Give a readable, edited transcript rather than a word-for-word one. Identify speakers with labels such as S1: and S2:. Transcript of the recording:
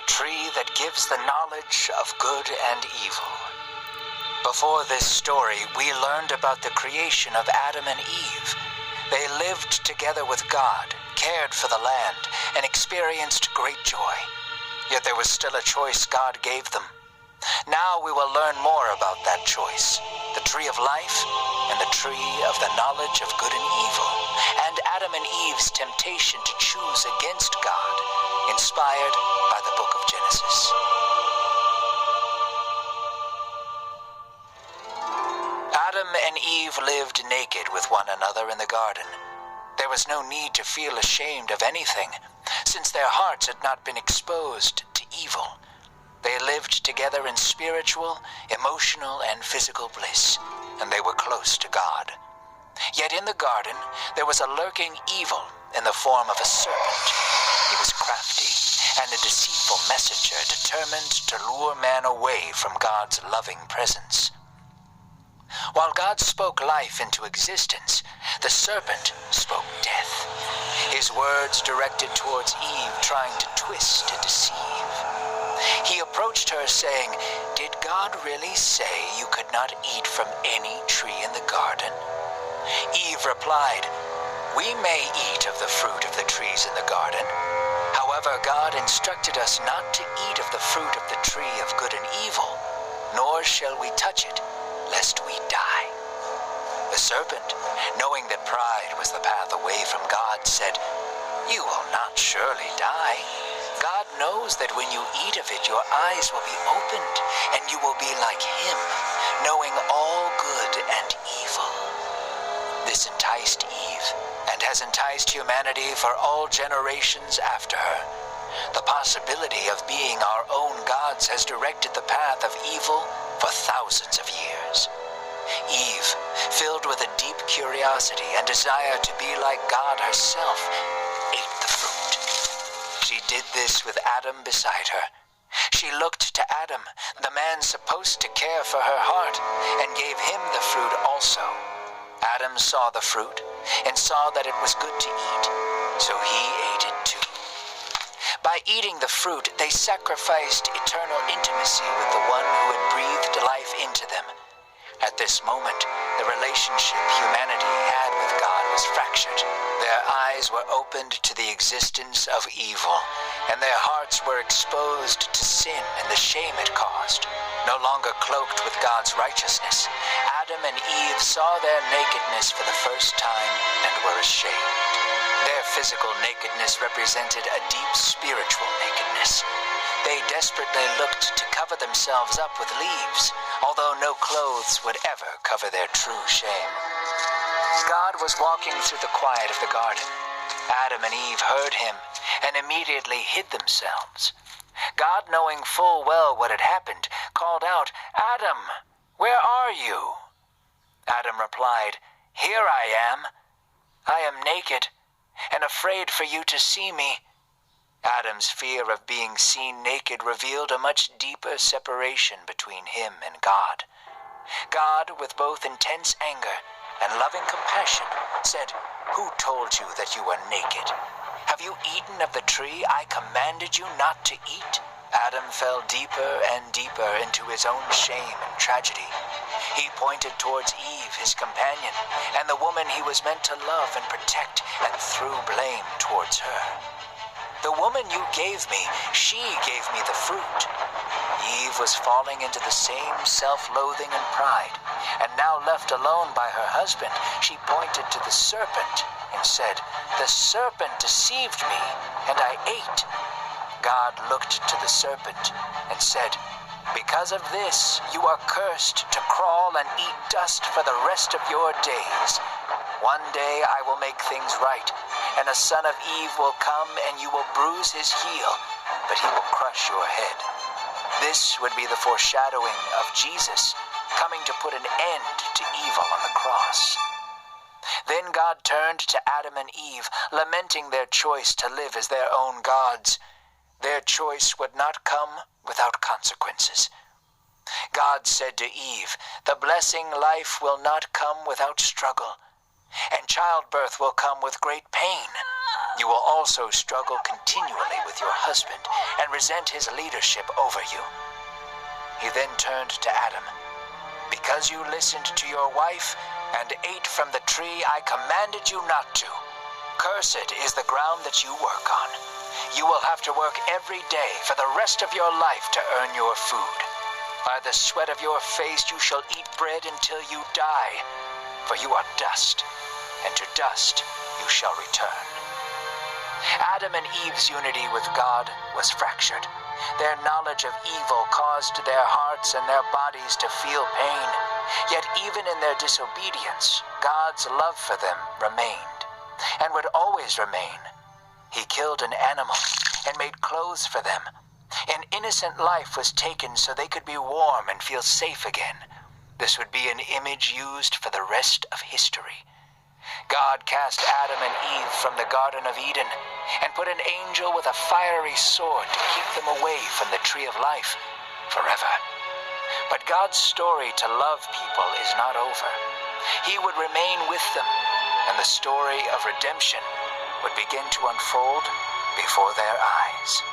S1: the tree that gives the knowledge of good and evil. Before this story, we learned about the creation of Adam and Eve. They lived together with God, cared for the land, and experienced great joy. Yet there was still a choice God gave them. Now we will learn more about that choice, the tree of life and the tree of the knowledge of good and evil, and Adam and Eve's temptation to choose against God, inspired by the book of Genesis. Adam and Eve lived naked with one another in the garden. There was no need to feel ashamed of anything, since their hearts had not been exposed to evil. They lived together in spiritual, emotional, and physical bliss, and they were close to God. Yet in the garden, there was a lurking evil in the form of a serpent. He was crafty and a deceitful messenger determined to lure man away from God's loving presence. While God spoke life into existence, the serpent spoke death. His words directed towards Eve, trying to twist and deceive. He approached her saying, "Did God really say you could not eat from any tree in the garden?" Eve replied, "We may eat of the fruit of the trees in the garden. However, God instructed us not to eat of the fruit of the tree of good and evil, nor shall we touch it, lest we die." The serpent, knowing that pride was the path away from God, said, "You will not surely die. God knows that when you eat of it, your eyes will be opened, and you will be like Him, knowing all good and evil." This enticed Eve, and has enticed humanity for all generations after her. The possibility of being our own gods has directed the path of evil for thousands of years. Eve, filled with a deep curiosity and desire to be like God herself, ate the fruit. She did this with Adam beside her. She looked to Adam, the man supposed to care for her heart, and gave him the fruit also. Adam saw the fruit and saw that it was good to eat, so he ate it too. By eating the fruit, they sacrificed eternal intimacy with the one who had breathed life into them. At this moment, the relationship humanity had with God was fractured. Their eyes were opened to the existence of evil, and their hearts were exposed to sin and the shame it caused. No longer cloaked with God's righteousness, Adam and Eve saw their nakedness for the first time and were ashamed. Their physical nakedness represented a deep spiritual nakedness. They desperately looked to cover themselves up with leaves, although no clothes would ever cover their true shame. God was walking through the quiet of the garden. Adam and Eve heard him and immediately hid themselves. God, knowing full well what had happened, called out, "Adam, where are you?" Adam replied, "Here I am. I am naked and afraid for you to see me." Adam's fear of being seen naked revealed a much deeper separation between him and God. God, with both intense anger and loving compassion, said, "Who told you that you were naked? Have you eaten of the tree I commanded you not to eat?" Adam fell deeper and deeper into his own shame and tragedy. He pointed towards Eve, his companion, and the woman he was meant to love and protect, and threw blame towards her. "The woman you gave me, she gave me the fruit." Eve was falling into the same self-loathing and pride, and now left alone by her husband, she pointed to the serpent and said, "The serpent deceived me, and I ate." God looked to the serpent and said, "Because of this, you are cursed to crawl and eat dust for the rest of your days. One day I will make things right, and a son of Eve will come, and you will bruise his heel, but he will crush your head." This would be the foreshadowing of Jesus coming to put an end to evil on the cross. Then God turned to Adam and Eve, lamenting their choice to live as their own gods. Their choice would not come without consequences. God said to Eve, "The blessing life will not come without struggle, and childbirth will come with great pain. You will also struggle continually with your husband and resent his leadership over you. He then turned to Adam. Because you listened to your wife and ate from the tree I commanded you not to, cursed is the ground that you work on. You will have to work every day for the rest of your life to earn your food. By the sweat of your face you shall eat bread until you die, for you are dust, and to dust you shall return. Adam and Eve's unity with God was fractured. Their knowledge of evil caused their hearts and their bodies to feel pain. Yet even in their disobedience, God's love for them remained, and would always remain. He killed an animal and made clothes for them. An innocent life was taken so they could be warm and feel safe again. This would be an image used for the rest of history. God cast Adam and Eve from the Garden of Eden and put an angel with a fiery sword to keep them away from the tree of life forever. But God's story to love people is not over. He would remain with them, and the story of redemption would begin to unfold before their eyes.